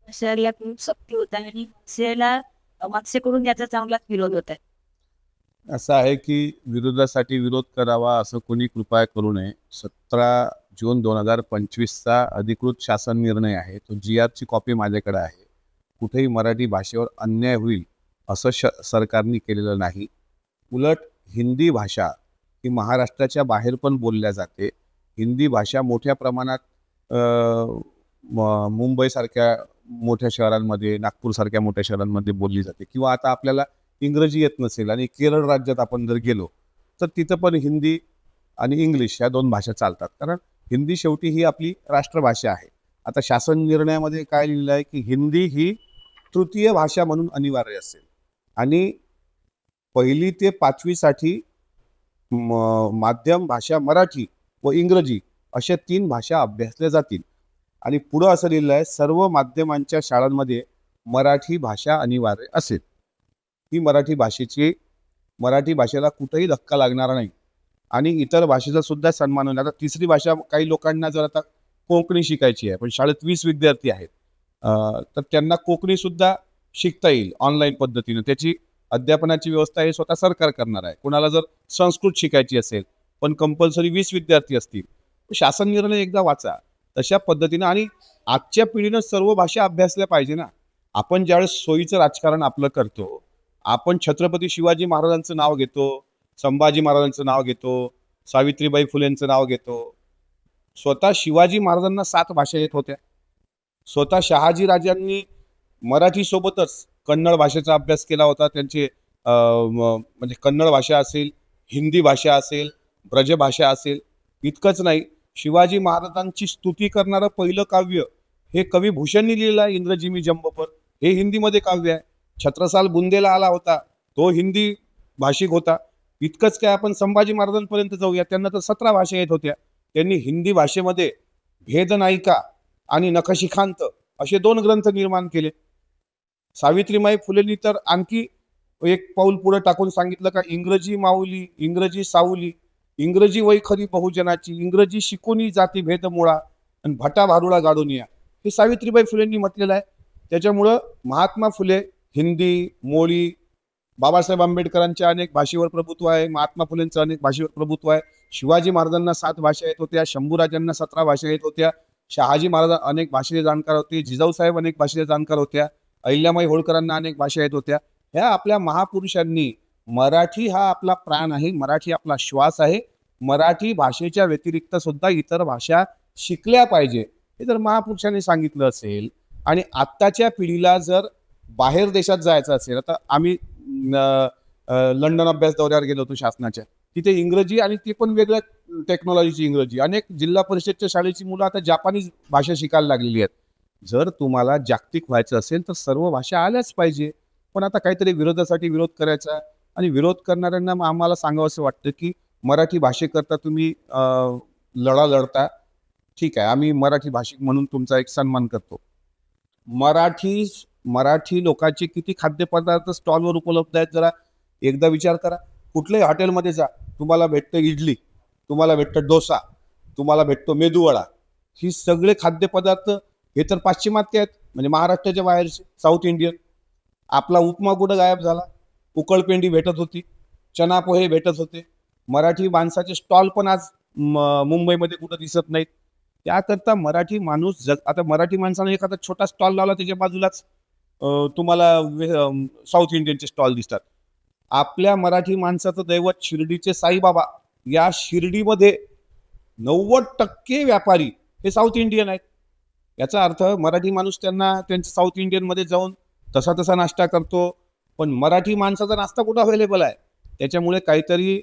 शहराला खूप सक्ती होत आहे आणि मनसेला मनसेकडून याचा चांगलाच विरोध होत आहे. असं आहे की विरोधासाठी विरोध करावा असं कोणी कृपया करू नये. 17 जून 2025चा अधिकृत शासन निर्णय आहे. तो GRची कॉपी माझ्याकडे आहे. कुठेही मराठी भाषेवर अन्याय होईल असं सरकारने केलेलं नाही. उलट हिंदी भाषा ही महाराष्ट्राच्या बाहेर पण बोलल्या जाते. हिंदी भाषा मोठ्या प्रमाणात अ, मुंबईसारख्या मोठ्या शहरांमध्ये, नागपूरसारख्या मोठ्या शहरांमध्ये बोलली जाते. किंवा आता आपल्याला इंग्रजी येत नसेल आणि केरळ राज्यात आपण जर गेलो तर तिथं पण हिंदी आणि इंग्लिश या दोन भाषा चालतात. कारण हिंदी शेवटी ही आपली राष्ट्रभाषा आहे. आता शासन निर्णयामध्ये काय लिहिलं आहे की हिंदी ही तृतीय भाषा म्हणून अनिवार्य असेल आणि 1ली ते 5वीसाठी माध्यम भाषा मराठी व इंग्रजी अशा 3 भाषा अभ्यासल्या जातील. आणि पुढं असं लिहिलं आहे, सर्व माध्यमांच्या शाळांमध्ये मराठी भाषा अनिवार्य असेल. ही मराठी भाषेला कुठेही धक्का लागणार नाही आणि इतर भाषेचा सुद्धा सन्मान होईल. आता तिसरी भाषा काही लोकांना जर आता कोकणी शिकायची आहे, पण शाळेत 20 विद्यार्थी आहेत, तर त्यांना कोकणी सुद्धा शिकता येईल ऑनलाईन पद्धतीनं. त्याची अध्यापनाची व्यवस्था हे स्वतः सरकार करणार आहे. कोणाला जर संस्कृत शिकायची असेल पण कंपल्सरी 20 विद्यार्थी असतील, शासन निर्णय एकदा वाचा. तशा पद्धतीनं आणि आजच्या पिढीनं सर्व भाषा अभ्यासल्या पाहिजे ना. आपण ज्यावेळेस सोयीचं राजकारण आपलं करतो, आपण छत्रपती शिवाजी महाराजांचं नाव घेतो, संभाजी महाराजांचं नाव घेतो, सावित्रीबाई फुलेंचं नाव घेतो. स्वतः शिवाजी महाराजांना 7 भाषा येत होत्या. स्वतः शहाजी राजांनी मराठीसोबतच कन्नड भाषेचा अभ्यास केला होता. त्यांचे म्हणजे कन्नड भाषा असेल, हिंदी भाषा असेल, ब्रजभाषा असेल. इतकंच नाही, शिवाजी महाराजांची स्तुती करणारं पहिलं काव्य हे कवी भूषणनी लिहिलं आहे, इंद्रजिमी जंबपर. हे हिंदीमध्ये काव्य आहे. छत्रसाल बुंदेला आला होता, तो हिंदी भाषिक होता. इतकंच काय, आपण संभाजी महाराजांपर्यंत जाऊया, त्यांना तर 17 भाषा येत होत्या. त्यांनी हिंदी भाषेमध्ये भेदनायिका आणि नखशिखांत असे 2 ग्रंथ निर्माण केले. सावित्रीबाई फुलेंनी तर आणखी एक पाऊल पुढे टाकून सांगितलं का इंग्रजी माऊली, इंग्रजी सावली, इंग्रजी वै खरी बहुजनाची, इंग्रजी शिकूनी जाती भेद मुळा आणि भटा भारुळा गाडून या. हे सावित्रीबाई फुलेंनी म्हटलेलं आहे. त्याच्यामुळं महात्मा फुले हिंदी, मोळी, बाबासाहेब आंबेडकरांच्या अनेक भाषेवर प्रभुत्व आहे, महात्मा फुलेंचं अनेक भाषेवर प्रभुत्व आहे. शिवाजी महाराजांना 7 भाषा येत होत्या, शंभूराजांना 17 भाषा येत होत्या, शहाजी महाराज अनेक भाषेचे जाणकार होते, जिजाऊसाहेब अनेक भाषेचे जाणकार होत्या, अहिल्यामाई होळकरांना अनेक भाषा येत होत्या. ह्या आपल्या महापुरुषांनी मराठी हा आपला प्राण आहे, मराठी आपला श्वास आहे, मराठी भाषेच्या व्यतिरिक्त सुद्धा इतर भाषा शिकल्या पाहिजे हे जर महापुरुषांनी सांगितलं असेल आणि आत्ताच्या पिढीला जर बाहेर देशात जायचं असेल, आता आम्ही लंडन अभ्यास दौऱ्यावर गेलो होतो शासनाच्या, तिथे इंग्रजी आणि ती पण वेगळ्या टेक्नॉलॉजीची इंग्रजी. अनेक जिल्हा परिषदच्या शाळेची मुलं आता जापानीज भाषा शिकायला लागलेली आहेत. जर तुम्हाला जागतिक व्हायचं असेल तर सर्व भाषा आल्याच पाहिजे. पण आता काहीतरी विरोधासाठी विरोध करायचा आणि विरोध करणाऱ्यांना आम्हाला सांगावं असं वाटतं की मराठी भाषेकरता तुम्ही लढा लढता, ठीक आहे, आम्ही मराठी भाषिक म्हणून तुमचा एक सन्मान करतो. मराठी मराठी लोकांचे किती खाद्यपदार्थ स्टॉलवर उपलब्ध आहेत जरा एकदा विचार करा. कुठल्याही हॉटेलमध्ये जा, तुम्हाला भेटतं इडली, तुम्हाला भेटतं डोसा, तुम्हाला भेटतो मेदूवडा. ही सगळे खाद्यपदार्थ हे तर पाश्चिमात्य आहेत, म्हणजे महाराष्ट्राच्या बाहेरचे, साऊथ इंडियन. आपला उपमा कुठं गायब झाला? उकळपेंडी भेटत होती, चना पोहे भेटत होते. मराठी माणसाचे स्टॉल पण आज मुंबईमध्ये कुठं दिसत नाहीत. त्याकरता मराठी माणूस आता मराठी माणसाने एखादा छोटा स्टॉल लावला, त्याच्या बाजूलाच तुम्हाला साऊथ इंडियनचे स्टॉल दिसतात. आपल्या मराठी माणसाचं दैवत शिर्डीचे साईबाबा, या शिर्डीमध्ये 90% व्यापारी हे साऊथ इंडियन आहेत. याचा अर्थ मराठी माणूस त्यांच्या साऊथ इंडियनमध्ये जाऊन तसा तसा नाश्ता करतो, पण मराठी माणसाचा नाश्ता कुठं अवेलेबल आहे? त्याच्यामुळे काहीतरी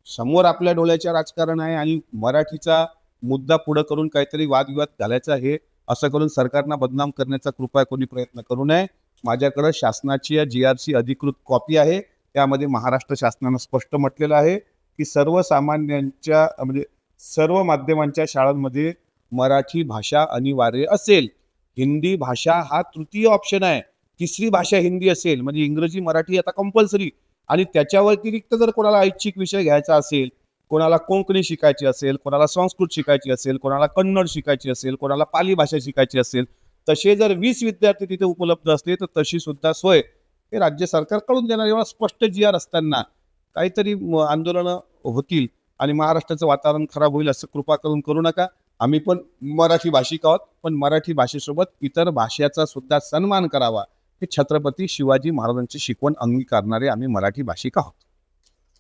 समोर आपल्या डोळ्याच्या राजकारण आहे आणि मराठीचा मुद्दा पुढं करून काहीतरी वादविवाद घालायचा, हे असं करून सरकारला बदनाम करण्याचा कृपया कोणी प्रयत्न करू नये. माझ्याकडे शासनाची या GRची अधिकृत कॉपी आहे. त्यामध्ये महाराष्ट्र शासनानं स्पष्ट म्हटलेलं आहे की सर्वसामान्यांच्या म्हणजे सर्व माध्यमांच्या शाळांमध्ये मराठी भाषा अनिवार्य असेल. हिंदी भाषा हा तृतीय ऑप्शन आहे. तिसरी भाषा हिंदी असेल, म्हणजे इंग्रजी मराठी आता कंपल्सरी. आणि त्याच्या व्यतिरिक्त जर कोणाला ऐच्छिक विषय घ्यायचा असेल, कोणाला कोंकणी शिकायची असेल, कोणाला संस्कृत शिकायची असेल, कोणाला कन्नड शिकायची असेल, कोणाला पाली भाषा शिकायची असेल, तसे जर 20 विद्यार्थी तिथे उपलब्ध असले तर तशी सुद्धा सोय हे राज्य सरकार करून देणार. एवढा स्पष्ट GR असताना काहीतरी आंदोलनं होतील आणि महाराष्ट्राचं वातावरण खराब होईल असं कृपा करून करू नका. आम्ही पण मराठी भाषिक आहोत, पण मराठी भाषेसोबत इतर भाषेचा सुद्धा सन्मान करावा हे छत्रपती शिवाजी महाराजांची शिकवण अंगीकारणारे आम्ही मराठी भाषिक आहोत.